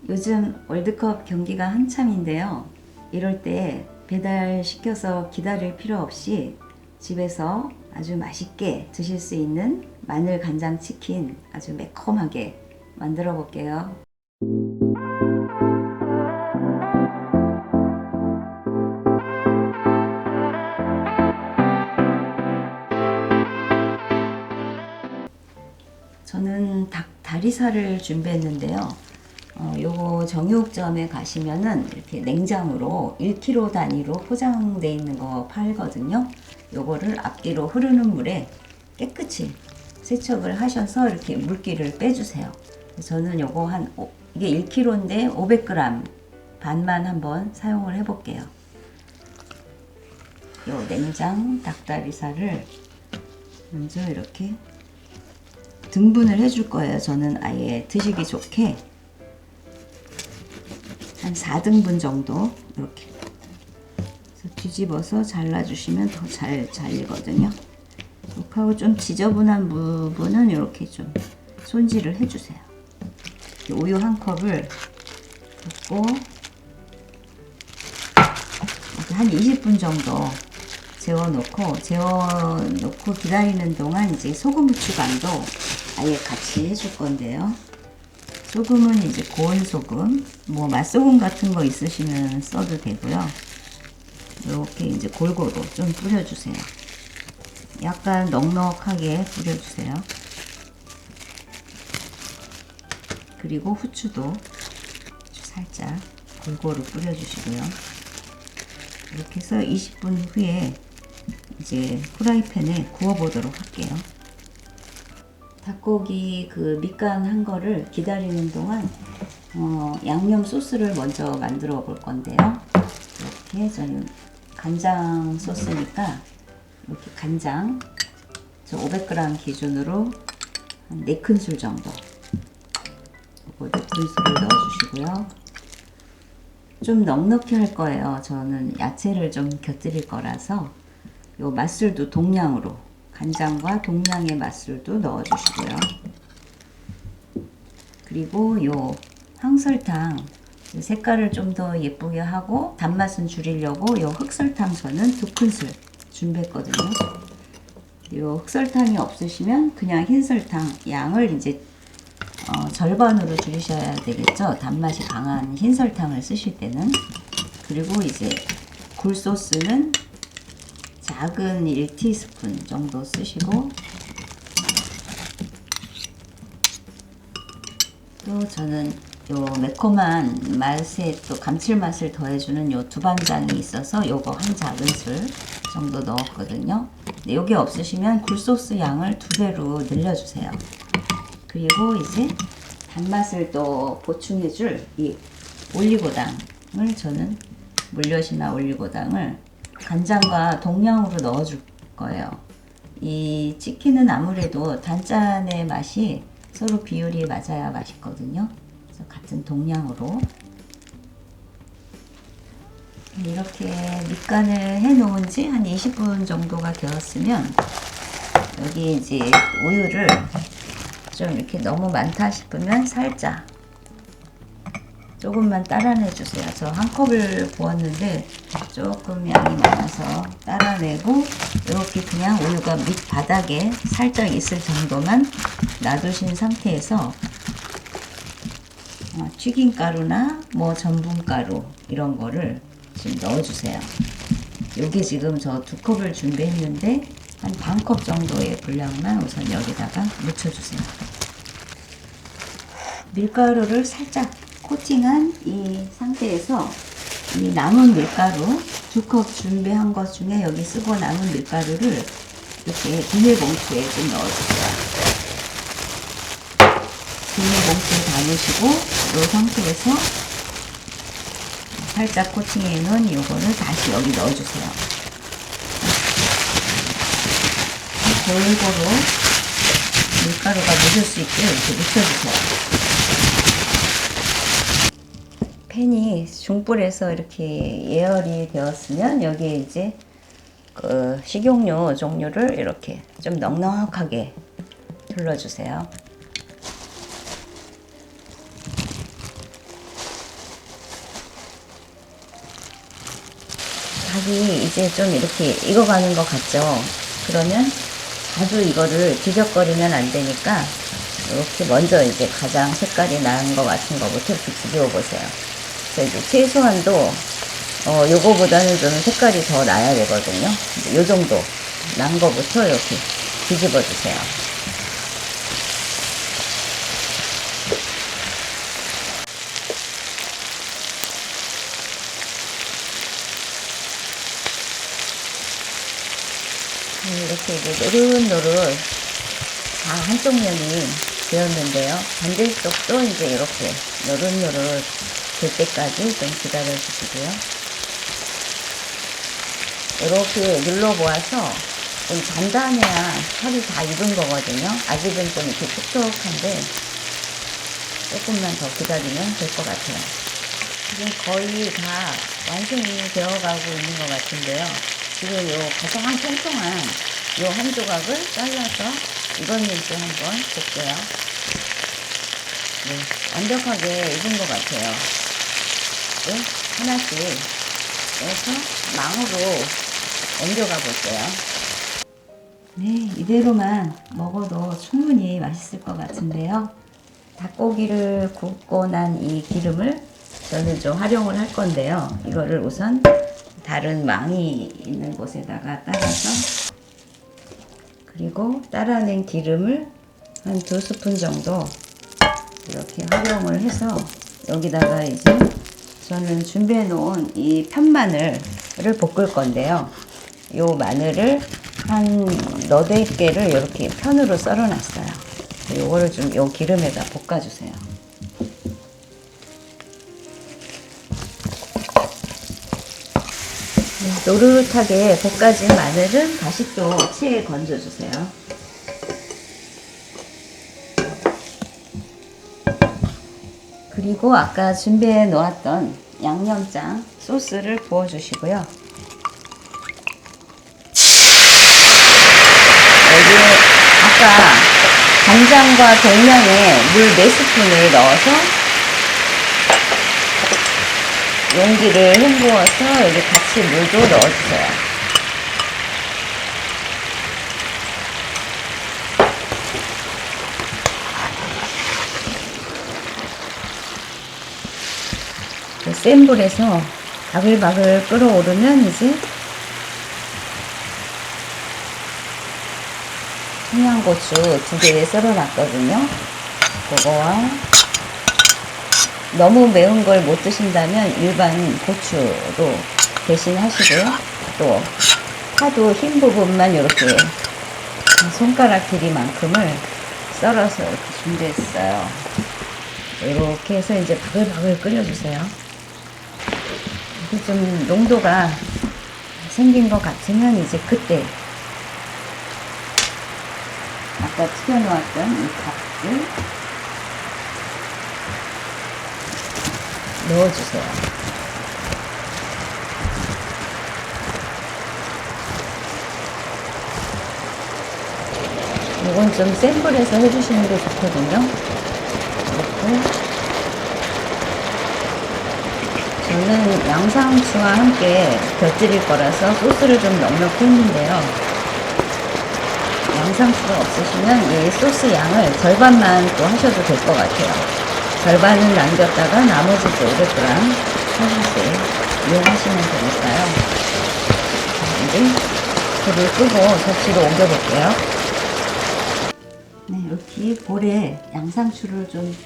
요즘 월드컵 경기가 한참인데요. 이럴 때 배달시켜서 기다릴 필요 없이 집에서 아주 맛있게 드실 수 있는 마늘 간장 치킨 아주 매콤하게 만들어 볼게요. 저는 닭 다리살을 준비했는데요. 요거 정육점에 가시면은 이렇게 냉장으로 1kg 단위로 포장되어 있는 거 팔거든요. 요거를 앞뒤로 흐르는 물에 깨끗이 세척을 하셔서 이렇게 물기를 빼주세요. 저는 요거 이게 1kg인데 500g 반만 한번 사용을 해볼게요. 요 냉장 닭다리살을 먼저 이렇게 등분을 해줄 거예요. 저는 아예 드시기 좋게 한 4등분 정도 이렇게 뒤집어서 잘라주시면 더 잘 잘리거든요. 이렇게 하고 좀 지저분한 부분은 이렇게 좀 손질을 해주세요. 우유 한 컵을 붓고 한 20분 정도 재워놓고 기다리는 동안 이제 소금 후추간도 아예 같이 해줄 건데요. 소금은 이제 고운 소금, 뭐 맛소금 같은 거 있으시면 써도 되고요. 이렇게 이제 골고루 좀 뿌려주세요. 약간 넉넉하게 뿌려주세요. 그리고 후추도 살짝 골고루 뿌려주시고요. 이렇게 해서 20분 후에 이제 프라이팬에 구워보도록 할게요. 닭고기 그 밑간 한 거를 기다리는 동안 양념 소스를 먼저 만들어 볼 건데요. 이렇게 저는 간장 소스니까 이렇게 간장 저 500g 기준으로 한 4큰술 정도 이거 4큰술을 넣어주시고요. 좀 넉넉히 할 거예요. 저는 야채를 좀 곁들일 거라서 요 맛술도 동량으로 간장과 동량의 맛술도 넣어주시고요. 그리고 요 황설탕 색깔을 좀 더 예쁘게 하고 단맛은 줄이려고 요 흑설탕 저는 2큰술 준비했거든요. 요 흑설탕이 없으시면 그냥 흰설탕 양을 이제 절반으로 줄이셔야 되겠죠. 단맛이 강한 흰설탕을 쓰실 때는. 그리고 이제 굴소스는 작은 1티스푼 정도 쓰시고, 또 저는 요 매콤한 맛에 또 감칠맛을 더해주는 요 두반장이 있어서 요거 한 작은술 정도 넣었거든요. 근데 요게 없으시면 굴소스 양을 2배로 늘려주세요. 그리고 이제 단맛을 또 보충해줄 이 올리고당을 저는 물엿이나 올리고당을 간장과 동량으로 넣어줄 거예요. 이 치킨은 아무래도 단짠의 맛이 서로 비율이 맞아야 맛있거든요. 그래서 같은 동량으로 이렇게 밑간을 해 놓은 지 한 20분 정도가 되었으면 여기 이제 우유를 좀 이렇게 너무 많다 싶으면 살짝 조금만 따라내 주세요. 저 한 컵을 부었는데 조금 양이 많아서 따라내고 이렇게 그냥 우유가 밑바닥에 살짝 있을 정도만 놔두신 상태에서 튀김가루나 뭐 전분가루 이런 거를 지금 넣어주세요. 요게 지금 저 2컵을 준비했는데 한 반 컵 정도의 분량만 우선 여기다가 묻혀주세요. 밀가루를 살짝 코팅한 이 상태에서 이 남은 밀가루 2컵 준비한 것 중에 여기 쓰고 남은 밀가루를 이렇게 비닐봉투에 좀 넣어주세요. 비닐봉투에 담으시고 이 상태에서 살짝 코팅해 놓은 요거를 다시 여기 넣어주세요. 골고루 밀가루가 묻을 수 있게 이렇게 묻혀주세요. 팬이 중불에서 이렇게 예열이 되었으면 여기에 이제 그 식용유 종류를 이렇게 좀 넉넉하게 둘러주세요. 닭이 이제 좀 이렇게 익어가는 것 같죠? 그러면 자주 이거를 뒤적거리면 안 되니까 이렇게 먼저 이제 가장 색깔이 나은 것 같은 거부터 이렇게 뒤집어 보세요. 그래서 이제 최소한도 요거보다는 좀 색깔이 더 나야 되거든요. 요 정도 난 거부터 이렇게 뒤집어 주세요. 이렇게 이제 노릇노릇 다 한쪽 면이 되었는데요. 반대쪽도 이제 이렇게 노릇노릇 될 때까지 좀 기다려 주시고요. 이렇게 눌러보아서 좀 단단해야 살이 다 익은 거거든요. 아직은 좀 이렇게 촉촉한데 조금만 더 기다리면 될 것 같아요. 지금 거의 다 완성이 되어가고 있는 것 같은데요. 지금 요 가장 통통한 요 한 조각을 잘라서 익었는지 한번 볼게요. 네, 완벽하게 익은 것 같아요. 네, 하나씩 빼서 망으로 옮겨가 볼게요. 네, 이대로만 먹어도 충분히 맛있을 것 같은데요. 닭고기를 굽고 난 이 기름을 저는 좀 활용을 할 건데요. 이거를 우선 다른 망이 있는 곳에다가 따라서, 그리고 따라낸 기름을 한 2스푼 정도 이렇게 활용을 해서 여기다가 이제 저는 준비해 놓은 이 편마늘을 볶을 건데요. 요 마늘을 한 너댓 개를 이렇게 편으로 썰어 놨어요. 요거를 좀 요 기름에다 볶아 주세요. 노릇하게 볶아진 마늘은 다시 또 체에 건져 주세요. 그리고 아까 준비해 놓았던 양념장 소스를 부어 주시고요. 여기 아까 간장과 동량에 물 4스푼을 넣어서 용기를 헹구어서 여기 같이 물도 넣어주세요. 센 불에서 바글바글 끓어오르면 이제 청양고추 2개 썰어 놨거든요. 그거와 너무 매운 걸 못 드신다면 일반 고추로 대신하시고요. 또 파도 흰 부분만 이렇게 손가락 길이만큼을 썰어서 이렇게 준비했어요. 이렇게 해서 이제 바글바글 끓여주세요. 이렇게 좀 농도가 생긴 것 같으면 이제 그때 아까 튀겨놓았던 이 닭을 넣어주세요. 이건 좀 센 불에서 해주시는 게 좋거든요. 이렇게 저는 양상추와 함께 곁들일 거라서 소스를 좀 넉넉히 했는데요. 양상추가 없으시면 이 소스 양을 절반만 또 하셔도 될 것 같아요. 절반을 남겼다가 나머지 또 500g 하나씩 이용하시면 되니까요. 이제 불을 끄고 접시로 옮겨볼게요. 네, 이렇게 볼에 양상추를 좀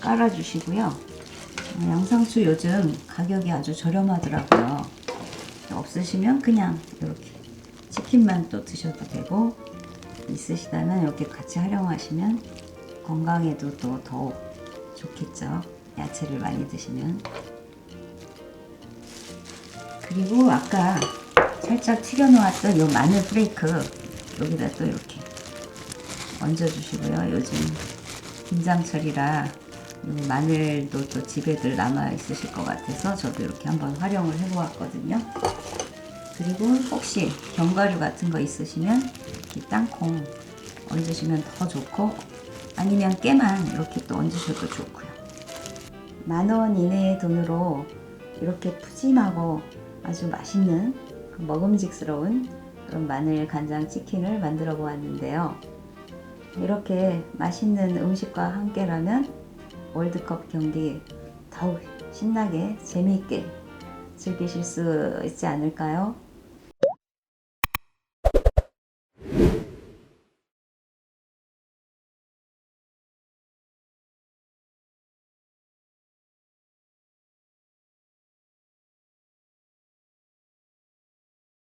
깔아주시고요. 양상추 요즘 가격이 아주 저렴하더라고요. 없으시면 그냥 이렇게 치킨만 또 드셔도 되고, 있으시다면 이렇게 같이 활용하시면 건강에도 또 더욱 좋겠죠. 야채를 많이 드시면. 그리고 아까 살짝 튀겨 놓았던 요 마늘 프레이크 여기다 또 이렇게 얹어 주시고요. 요즘 김장철이라 마늘도 또 집에들 남아 있으실 것 같아서 저도 이렇게 한번 활용을 해 보았거든요. 그리고 혹시 견과류 같은 거 있으시면 이 땅콩 얹으시면 더 좋고, 아니면 깨만 이렇게 또 얹으셔도 좋고요. 10,000원 이내의 돈으로 이렇게 푸짐하고 아주 맛있는 먹음직스러운 그런 마늘 간장 치킨을 만들어 보았는데요. 이렇게 맛있는 음식과 함께라면 월드컵 경기 더욱 신나게 재미있게 즐기실 수 있지 않을까요?